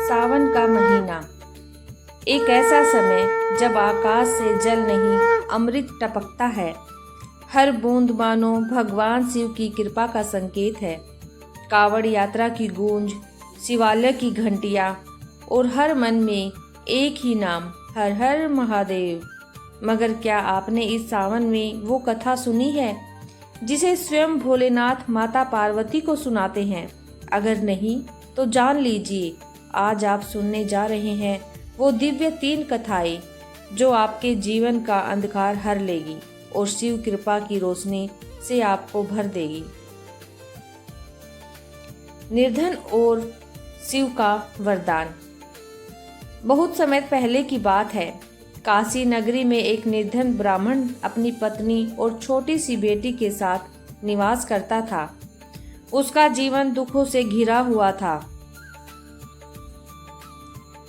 सावन का महीना, एक ऐसा समय जब आकाश से जल नहीं अमृत टपकता है। हर बूंद मानो भगवान शिव की कृपा का संकेत है। कावड़ यात्रा की गूंज, शिवालय की घंटियाँ और हर मन में एक ही नाम, हर हर महादेव। मगर क्या आपने इस सावन में वो कथा सुनी है जिसे स्वयं भोलेनाथ माता पार्वती को सुनाते हैं? अगर नहीं तो जान लीजिए, आज आप सुनने जा रहे हैं वो दिव्य 3 कथाएं जो आपके जीवन का अंधकार हर लेगी और शिव कृपा की रोशनी से आपको भर देगी। निर्धन और शिव का वरदान। बहुत समय पहले की बात है। काशी नगरी में एक निर्धन ब्राह्मण अपनी पत्नी और छोटी सी बेटी के साथ निवास करता था। उसका जीवन दुखों से घिरा हुआ था।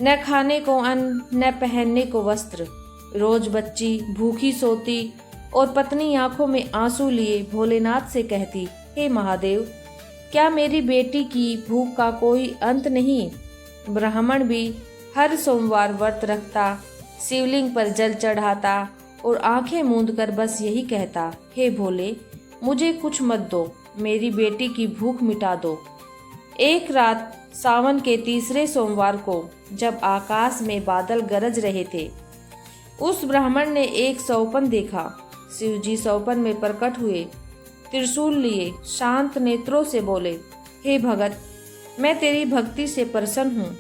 न खाने को अन्न, न पहनने को वस्त्र। रोज बच्ची भूखी सोती और पत्नी आंखों में आंसू लिए भोलेनाथ से कहती, हे महादेव, क्या मेरी बेटी की भूख का कोई अंत नहीं? ब्राह्मण भी हर सोमवार व्रत रखता, शिवलिंग पर जल चढ़ाता और आंखें मूंद कर बस यही कहता, हे भोले, मुझे कुछ मत दो, मेरी बेटी की भूख मिटा दो। एक रात सावन के तीसरे सोमवार को जब आकाश में बादल गरज रहे थे, उस ब्राह्मण ने एक सौपन देखा। शिवजी सौपन में प्रकट हुए, त्रिशूल लिए, शांत नेत्रों से बोले, हे भगत, मैं तेरी भक्ति से प्रसन्न हूँ।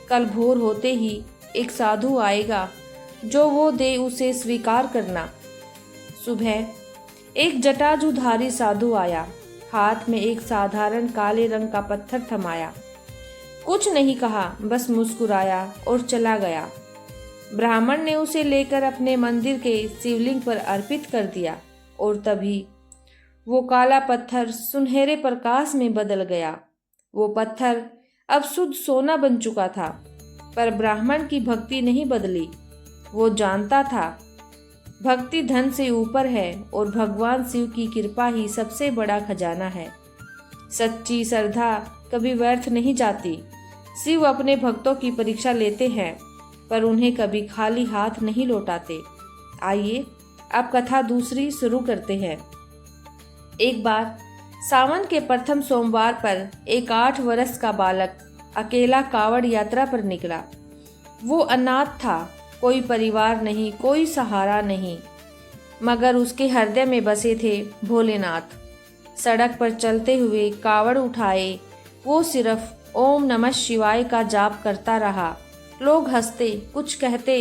कल भोर होते ही एक साधु आएगा, जो वो दे उसे स्वीकार करना। सुबह एक जटाजुधारी साधु आया, हाथ में एक साधारण काले रंग का पत्थर थमाया। कुछ नहीं कहा, बस मुस्कुराया और चला गया। ब्राह्मण ने उसे लेकर अपने मंदिर के शिवलिंग पर अर्पित कर दिया और तभी वो काला पत्थर सुनहरे प्रकाश में बदल गया। वो पत्थर अब शुद्ध सोना बन चुका था, पर ब्राह्मण की भक्ति नहीं बदली। वो जानता था, भक्ति धन से ऊपर है और भगवान शिव की कृपा ही सबसे बड़ा खजाना है। सच्ची श्रद्धा कभी व्यर्थ नहीं जाती। शिव अपने भक्तों की परीक्षा लेते हैं, पर उन्हें कभी खाली हाथ नहीं लौटाते। आइए अब कथा दूसरी शुरू करते हैं। एक बार सावन के प्रथम सोमवार पर एक 8 वर्ष का बालक अकेला कावड़ यात्रा पर निकला। वो अनाथ था, कोई परिवार नहीं, कोई सहारा नहीं, मगर उसके हृदय में बसे थे भोलेनाथ। सड़क पर चलते हुए कावड़ उठाए वो सिर्फ ओम नमः शिवाय का जाप करता रहा। लोग हंसते, कुछ कहते,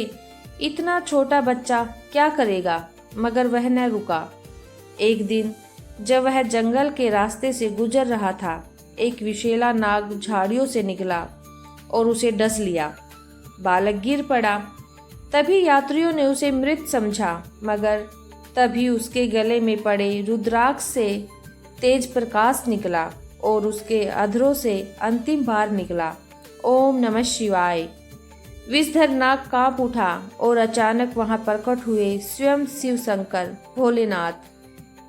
इतना छोटा बच्चा क्या करेगा, मगर वह न रुका। एक दिन जब वह जंगल के रास्ते से गुजर रहा था, एक विषैला नाग झाड़ियों से निकला और उसे डस लिया। बालक गिर पड़ा। तभी यात्रियों ने उसे मृत समझा, मगर तभी उसके गले में पड़े रुद्राक्ष से तेज प्रकाश निकला और उसके अधरों से अंतिम बार निकला, ओम नमः शिवाय। विषधर नाग कांप उठा और अचानक वहां प्रकट हुए स्वयं शिव शंकर भोलेनाथ।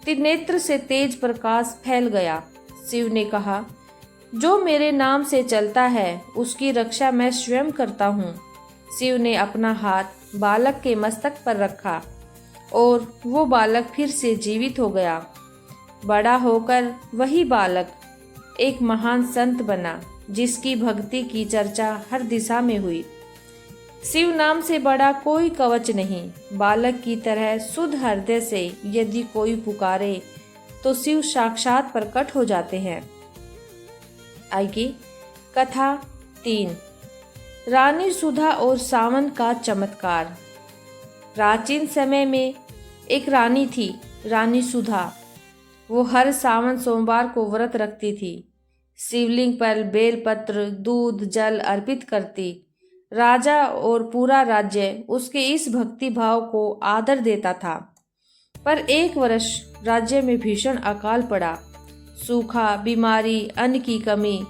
त्रिनेत्र से तेज प्रकाश फैल गया। शिव ने कहा, जो मेरे नाम से चलता है उसकी रक्षा मैं स्वयं करता हूँ। शिव ने अपना हाथ बालक के मस्तक पर रखा और वो बालक फिर से जीवित हो गया। बड़ा होकर वही बालक एक महान संत बना, जिसकी भक्ति की चर्चा हर दिशा में हुई। शिव नाम से बड़ा कोई कवच नहीं। बालक की तरह शुद्ध हृदय से यदि कोई पुकारे तो शिव साक्षात प्रकट हो जाते हैं। आइए कथा 3, रानी सुधा और सावन का चमत्कार। प्राचीन समय में एक रानी थी, रानी सुधा। वो हर सावन सोमवार को व्रत रखती थी, शिवलिंग पर बेलपत्र, दूध, जल अर्पित करती। राजा और पूरा राज्य उसके इस भक्ति भाव को आदर देता था। पर एक वर्ष राज्य में भीषण अकाल पड़ा। सूखा, बीमारी, अन्न की कमी।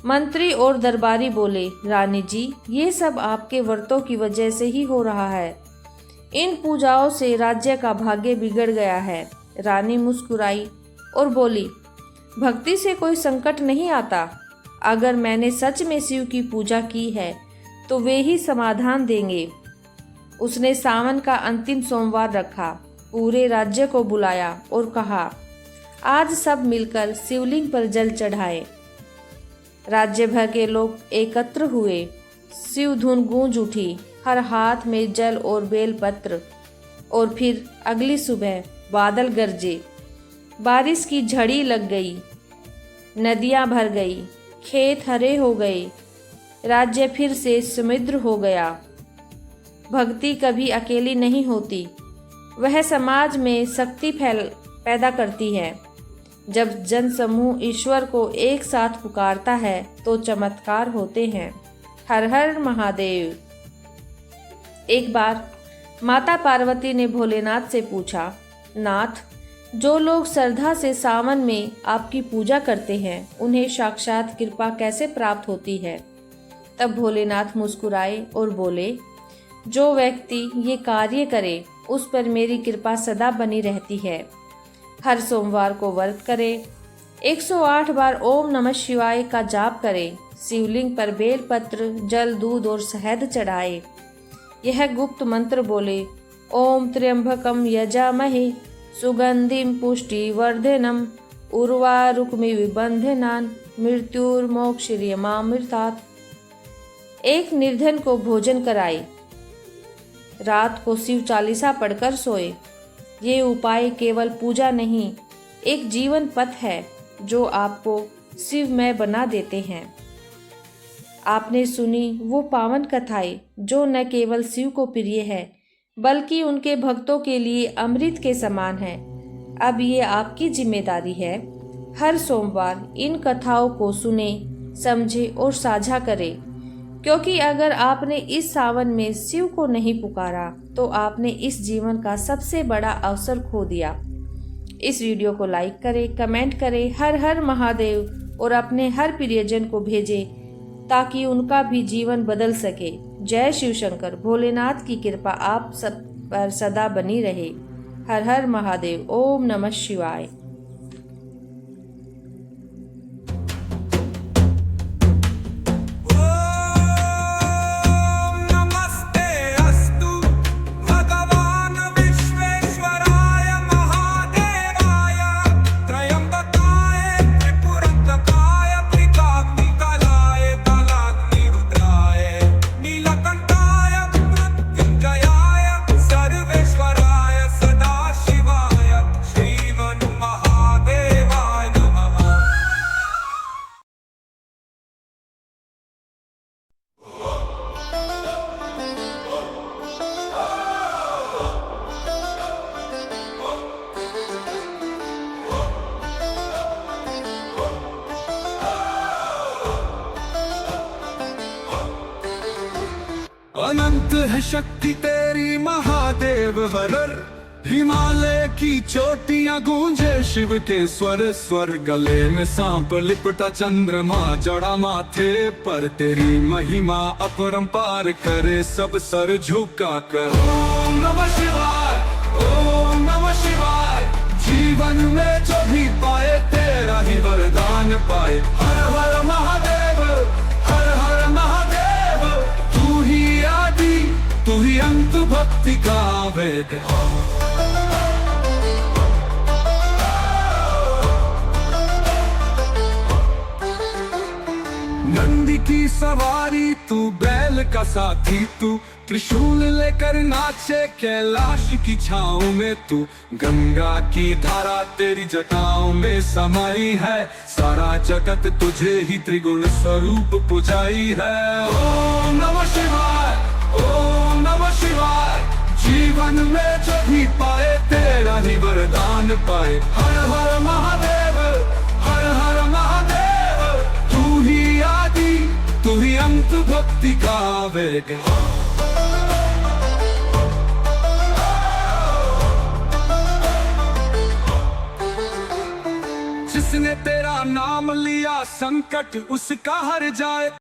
मंत्री और दरबारी बोले, रानी जी, ये सब आपके व्रतों की वजह से ही हो रहा है। इन पूजाओं से राज्य का भाग्य बिगड़ गया है। रानी मुस्कुराई और बोली, भक्ति से कोई संकट नहीं आता। अगर मैंने सच में शिव की पूजा की है तो वे ही समाधान देंगे। उसने सावन का अंतिम सोमवार रखा, पूरे राज्य को बुलाया और कहा, आज सब मिलकर शिवलिंग पर जल चढ़ाए। राज्य भर के लोग एकत्र हुए। शिव धुन गूंज उठी, हर हाथ में जल और बेलपत्र। और फिर अगली सुबह बादल गरजे, बारिश की झड़ी लग गई, नदियां भर गई, खेत हरे हो गए, राज्य फिर से समृद्ध हो गया। भक्ति कभी अकेली नहीं होती, वह समाज में शक्ति पैदा करती है। जब जन समूह ईश्वर को एक साथ पुकारता है तो चमत्कार होते हैं। हर हर महादेव। एक बार माता पार्वती ने भोलेनाथ से पूछा, नाथ, जो लोग श्रद्धा से सावन में आपकी पूजा करते हैं उन्हें साक्षात कृपा कैसे प्राप्त होती है? तब भोलेनाथ मुस्कुराए और बोले, जो व्यक्ति ये कार्य करे उस पर मेरी कृपा सदा बनी रहती है। हर सोमवार को व्रत करे, 108 बार ओम नमः शिवाय का जाप करे, शिवलिंग पर बेलपत्र, जल, दूध और शहद चढ़ाए, यह गुप्त मंत्र बोले, ओम त्र्यंबकम यजामहे सुगंधिम पुष्टिवर्धनम उर्वारुकमिव बंधनान् मृत्युर्मोक्षयमामृतात्। एक निर्धन को भोजन कराए, रात को शिव चालीसा पढ़कर सोए। ये उपाय केवल पूजा नहीं, एक जीवन पथ है जो आपको शिवमय बना देते हैं। आपने सुनी वो पावन कथाएं जो न केवल शिव को प्रिय है बल्कि उनके भक्तों के लिए अमृत के समान है। अब ये आपकी जिम्मेदारी है, हर सोमवार इन कथाओं को सुने, समझे और साझा करें, क्योंकि अगर आपने इस सावन में शिव को नहीं पुकारा तो आपने इस जीवन का सबसे बड़ा अवसर खो दिया। इस वीडियो को लाइक करें, कमेंट करें, हर हर महादेव और अपने हर प्रियजन को भेजें ताकि उनका भी जीवन बदल सके। जय शिव शंकर। भोलेनाथ की कृपा आप सब पर सदा बनी रहे। हर हर महादेव। ओम नमः शिवाय। अनंत है शक्ति तेरी महादेव हरर। हिमालय की चोटियां गूंजे शिव के स्वर स्वर। गले में सांप लिपटा चंद्रमा जड़ा माथे पर। तेरी महिमा अपरंपार करे सब सर झुका कर। ओम नमः शिवाय, ओम नमः शिवाय। जीवन में जो भी पाए तेरा ही वरदान पाए। हर हर महादेव, हर हर महादेव। तू ही आदि, तू ही अंत, भक्ति का वेद। नंदी की सवारी तू, बैल का साथी तू। त्रिशूल लेकर नाचे कैलाश की छाँव में तू। गंगा की धारा तेरी जटाओं में समाई है। सारा जगत तुझे ही त्रिगुण स्वरूप पुजाई है। ओम नमः शिवाय, ओम नमः शिवाय। जीवन में जो भी पाए तेरा ही वरदान पाए। हर हर महादेव, हर हर महादेव। तू ही आदि, तू ही अंत, भक्ति का वेग। जिसने तेरा नाम लिया संकट उसका हर जाए।